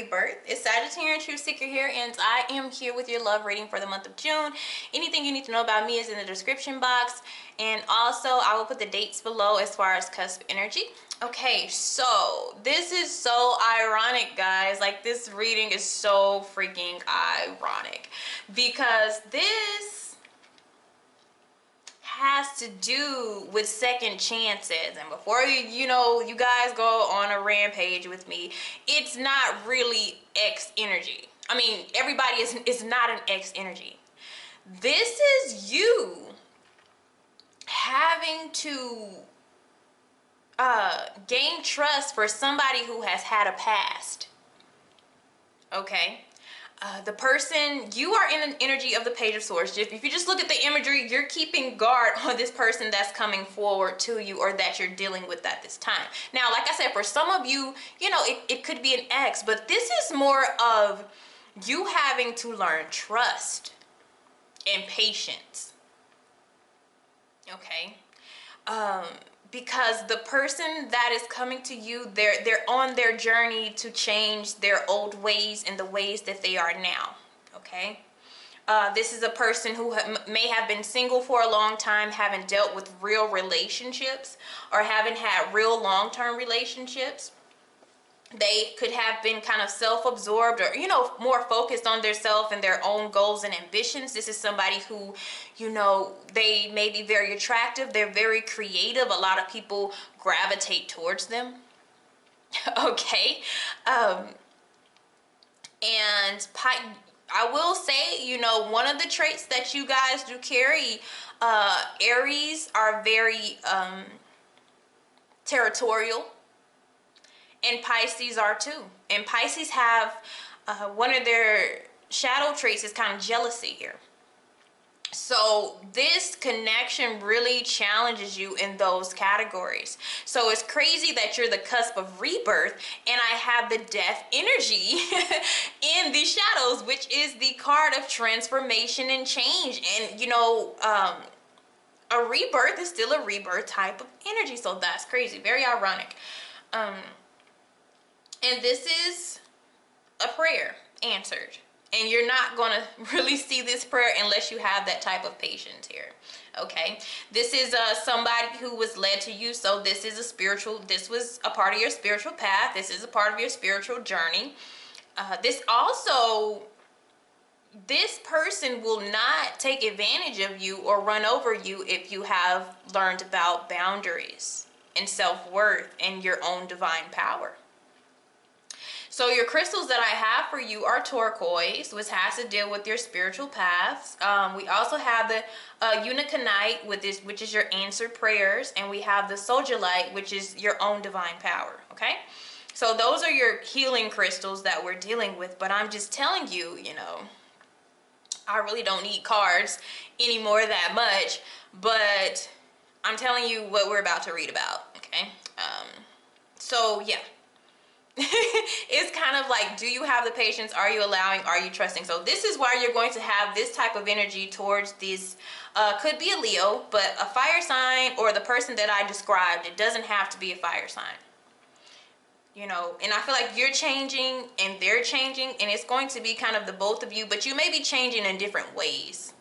rebirth. It's Sagittarian Truth Seeker here, and I am here with your love reading for the month of June. Anything you need to know about me is in the description box, and also I will put the dates below as far as cusp energy. Okay, so this is so ironic, guys. Like, this reading is so freaking ironic because this has to do with second chances. And before you guys go on a rampage with me, it's not really X energy. I mean, everybody is not an X energy. This is you having to gain trust for somebody who has had a past. Okay? The person, you are in an energy of the Page of Swords. If you just look at the imagery, you're keeping guard on this person that's coming forward to you or that you're dealing with at this time. Now, like I said, for some of you, it could be an ex, but this is more of you having to learn trust and patience. Okay? Because the person that is coming to you, they're on their journey to change their old ways and the ways that they are now. Okay, this is a person who may have been single for a long time, haven't dealt with real relationships, or haven't had real long-term relationships. They could have been kind of self-absorbed or, more focused on their self and their own goals and ambitions. This is somebody who, they may be very attractive. They're very creative. A lot of people gravitate towards them. Okay. And I will say, one of the traits that you guys do carry, Aries are very territorial. And Pisces are too. And Pisces have one of their shadow traits is kind of jealousy here. So this connection really challenges you in those categories. So it's crazy that you're the cusp of rebirth and I have the death energy in the shadows, which is the card of transformation and change. And a rebirth is still a rebirth type of energy. So that's crazy. Very ironic. And this is a prayer answered. And you're not going to really see this prayer unless you have that type of patience here. Okay. This is somebody who was led to you. So this is this was a part of your spiritual path. This is a part of your spiritual journey. This person will not take advantage of you or run over you if you have learned about boundaries and self-worth and your own divine power. So your crystals that I have for you are turquoise, which has to deal with your spiritual paths. We also have the uniconite, which is your answered prayers, and we have the sodalite, which is your own divine power. Okay, so those are your healing crystals that we're dealing with. But I'm just telling you, I really don't need cards anymore that much. But I'm telling you what we're about to read about. Okay, so yeah. It's kind of like, do you have the patience? Are you allowing? Are you trusting? So this is why you're going to have this type of energy towards these, could be a Leo, but a fire sign or the person that I described. It doesn't have to be a fire sign. And I feel like you're changing and they're changing, and it's going to be kind of the both of you, but you may be changing in different ways.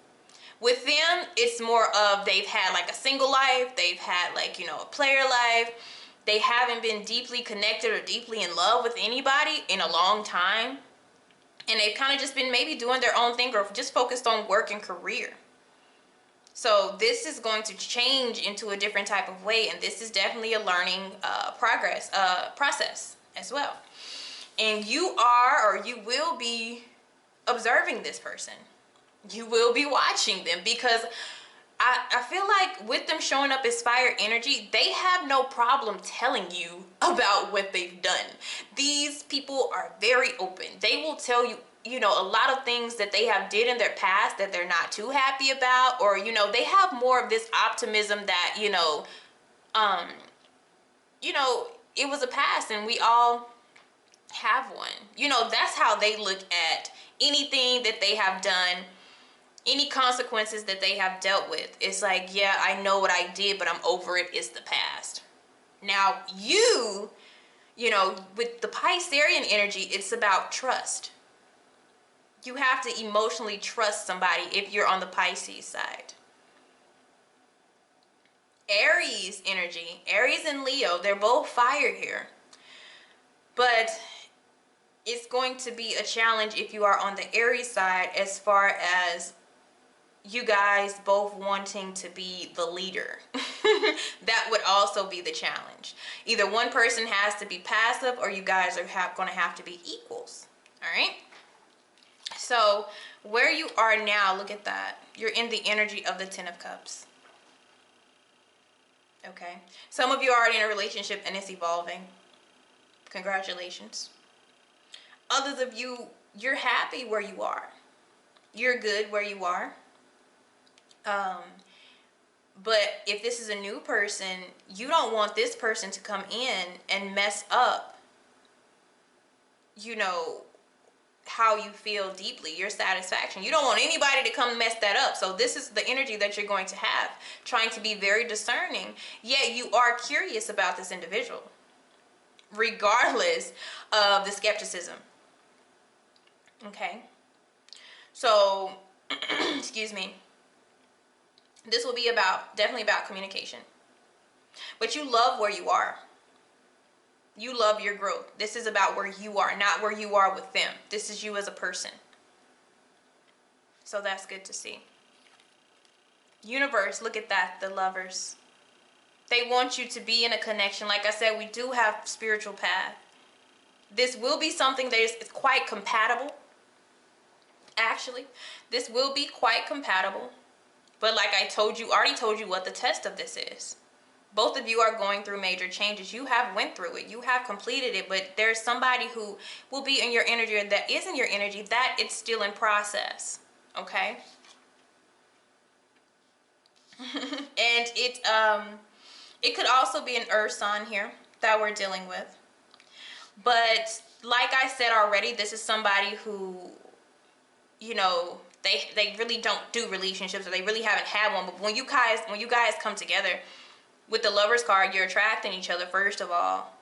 With them, it's more of they've had like a single life. They've had like, a player life. They haven't been deeply connected or deeply in love with anybody in a long time. And they've kind of just been maybe doing their own thing or just focused on work and career. So this is going to change into a different type of way. And this is definitely a learning process as well. And you will be observing this person. You will be watching them because I feel like with them showing up as fire energy, they have no problem telling you about what they've done. These people are very open. They will tell you, a lot of things that they have did in their past that they're not too happy about, or, they have more of this optimism that, it was a past and we all have one. That's how they look at anything that they have done. Any consequences that they have dealt with. It's like, yeah, I know what I did, but I'm over it. It's the past. Now, you you know, with the Piscean energy, it's about trust. You have to emotionally trust somebody if you're on the Pisces side. Aries energy, Aries and Leo, they're both fire here. But it's going to be a challenge if you are on the Aries side, as far as you guys both wanting to be the leader. That would also be the challenge. Either one person has to be passive, or you guys are going to have to be equals. All right? So where you are now, look at that. You're in the energy of the Ten of Cups. Okay? Some of you are already in a relationship and it's evolving. Congratulations. Others of you, you're happy where you are. You're good where you are. But if this is a new person, you don't want this person to come in and mess up, you know, how you feel deeply, your satisfaction. You don't want anybody to come mess that up. So this is the energy that you're going to have, trying to be very discerning, yet you are curious about this individual, regardless of the skepticism. Okay? So, excuse me. This will be definitely about communication. But you love where you are. You love your growth. This is about where you are, not where you are with them. This is you as a person. So that's good to see. Universe, look at that, the Lovers. They want you to be in a connection. Like I said, we do have spiritual path. This will be something that is quite compatible. Actually, this will be quite compatible. But like I already told you what the test of this is. Both of you are going through major changes. You have went through it. You have completed it. But there's somebody who will be in your energy, or that is in your energy, that it's still in process. Okay? And it could also be an earth sign here that we're dealing with. But like I said already, this is somebody who, you know, they really don't do relationships, or they really haven't had one. But when you guys come together with the Lovers card, you're attracting each other first of all,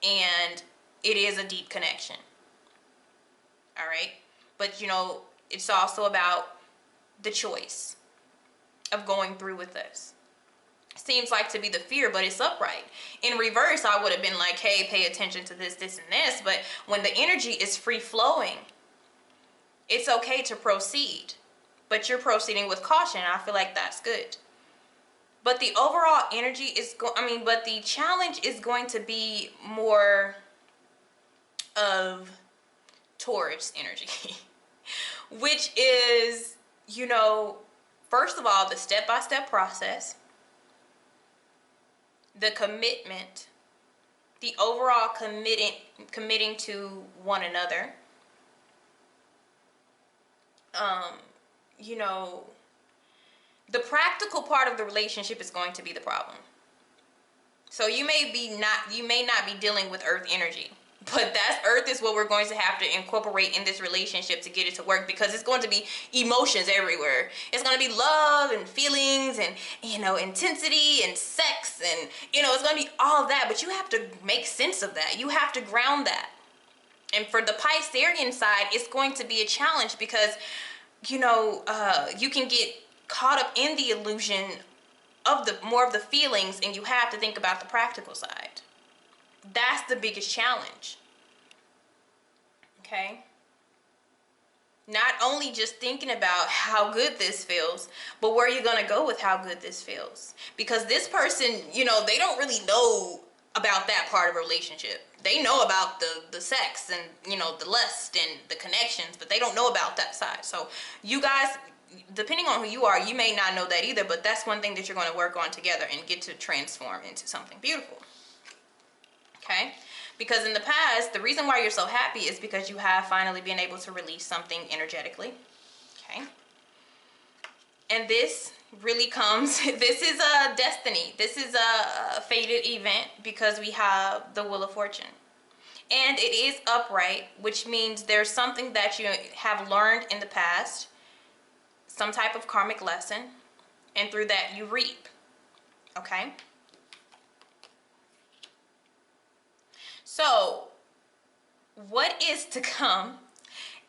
and it is a deep connection. All right? But you know, it's also about the choice of going through with this. Seems like to be the fear, but it's upright. In reverse, I would have been like, hey, pay attention to this, this, and this. But when the energy is free flowing, it's okay to proceed. But you're proceeding with caution. I feel like that's good. But the overall energy is but the challenge is going to be more of Taurus energy, which is, you know, first of all, the step-by-step process, the commitment, the overall committing to one another. You know, the practical part of the relationship is going to be the problem. So you may not be dealing with earth energy, but earth is what we're going to have to incorporate in this relationship to get it to work, because it's going to be emotions everywhere. It's going to be love and feelings and, you know, intensity and sex, and, you know, it's going to be all of that, but you have to make sense of that. You have to ground that. And for the Piscean side, it's going to be a challenge because, you know, you can get caught up in the illusion of more of the feelings, and you have to think about the practical side. That's the biggest challenge. Okay? Not only just thinking about how good this feels, but where you're going to go with how good this feels. Because this person, you know, they don't really know about that part of a relationship. They know about the sex and, you know, the lust and the connections, but they don't know about that side. So you guys, depending on who you are, you may not know that either, but that's one thing that you're going to work on together and get to transform into something beautiful. Okay? Because in the past, the reason why you're so happy is because you have finally been able to release something energetically. Okay? And this really comes, this is a destiny. This is a fated event because we have the Wheel of Fortune. And it is upright, which means there's something that you have learned in the past, some type of karmic lesson, and through that you reap. Okay? So, what is to come?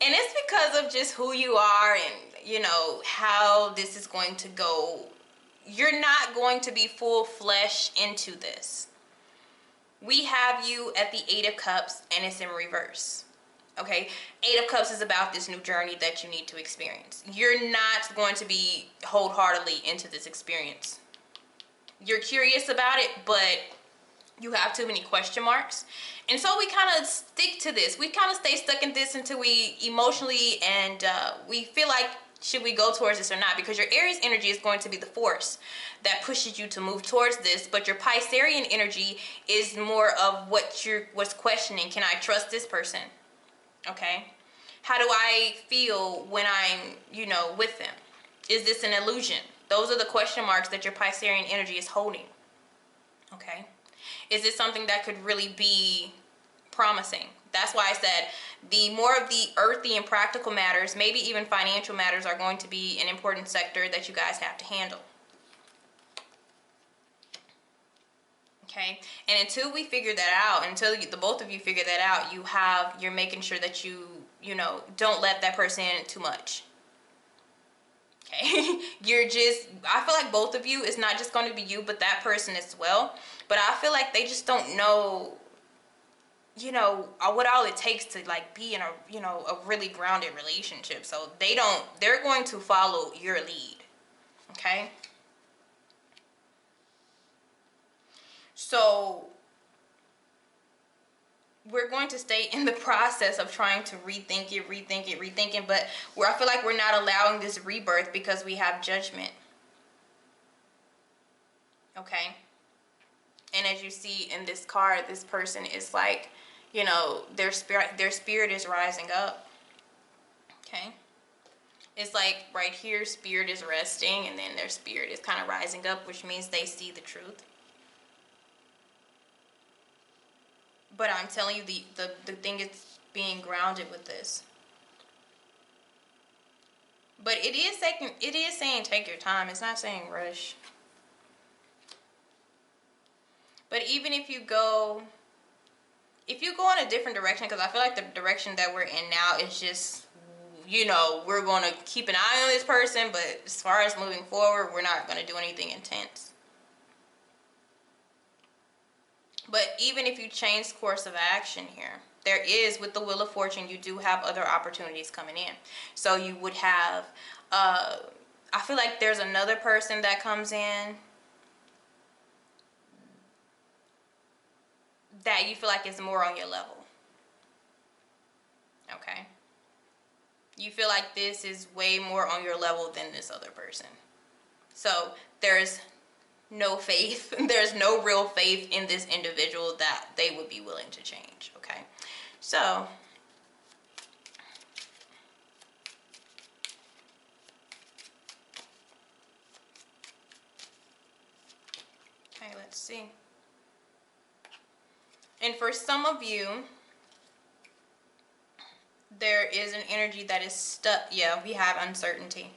And it's because of just who you are and, you know, how this is going to go. You're not going to be full flesh into this. We have you at the Eight of Cups and it's in reverse. Okay, Eight of Cups is about this new journey that you need to experience. You're not going to be wholeheartedly into this experience. You're curious about it, but you have too many question marks. And so we kind of stick to this. We kind of stay stuck in this until we emotionally and we feel like, should we go towards this or not? Because your Aries energy is going to be the force that pushes you to move towards this, but your Piscean energy is more of what's questioning. Can I trust this person? Okay. How do I feel when I'm, you know, with them? Is this an illusion? Those are the question marks that your Piscean energy is holding. Okay. Is this something that could really be promising? That's why I said the more of the earthy and practical matters, maybe even financial matters, are going to be an important sector that you guys have to handle. Okay, and until we figure that out, until the both of you figure that out, you're making sure that you know, don't let that person in too much. Okay, I feel like both of you, it's not just going to be you, but that person as well. But I feel like they just don't know, you know, what all it takes to like be in a, you know, a really grounded relationship. So they're going to follow your lead. Okay. So we're going to stay in the process of trying to rethink it, but I feel like we're not allowing this rebirth because we have judgment. Okay. And as you see in this card, this person is like, you know, their spirit is rising up. Okay. It's like right here, spirit is resting, and then their spirit is kind of rising up, which means they see the truth. But I'm telling you, the thing is being grounded with this. But it is saying take your time. It's not saying rush. But even if you go in a different direction, because I feel like the direction that we're in now is just, you know, we're going to keep an eye on this person, but as far as moving forward, we're not going to do anything intense. But even if you change course of action here, there is, with the Wheel of Fortune, you do have other opportunities coming in. So you would have, I feel like there's another person that comes in that you feel like is more on your level. Okay. You feel like this is way more on your level than this other person. So there's no faith, there's no real faith in this individual that they would be willing to change. Okay, so okay, let's see. And for some of you, there is an energy that is stuck. Yeah, we have uncertainty.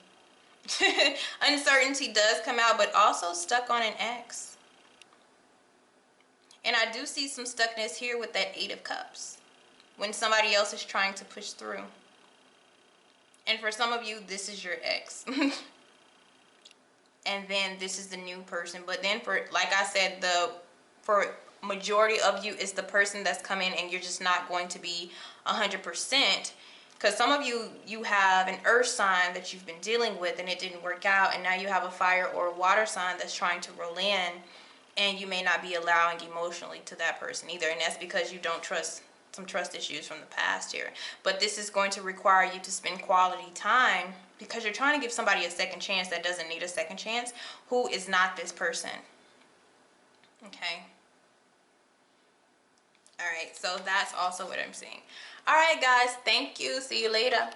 Uncertainty does come out, but also stuck on an X. And I do see some stuckness here with that Eight of Cups, when somebody else is trying to push through. And for some of you, this is your ex. And then this is the new person. But then for, like I said, for majority of you, it's the person that's coming and you're just not going to be 100%. Because some of you have an earth sign that you've been dealing with and it didn't work out, and now you have a fire or a water sign that's trying to roll in, and you may not be allowing emotionally to that person either, and that's because you don't trust, some trust issues from the past here. But this is going to require you to spend quality time, because you're trying to give somebody a second chance that doesn't need a second chance, who is not this person. Okay. All right, so that's also what I'm seeing. All right, guys, thank you. See you later.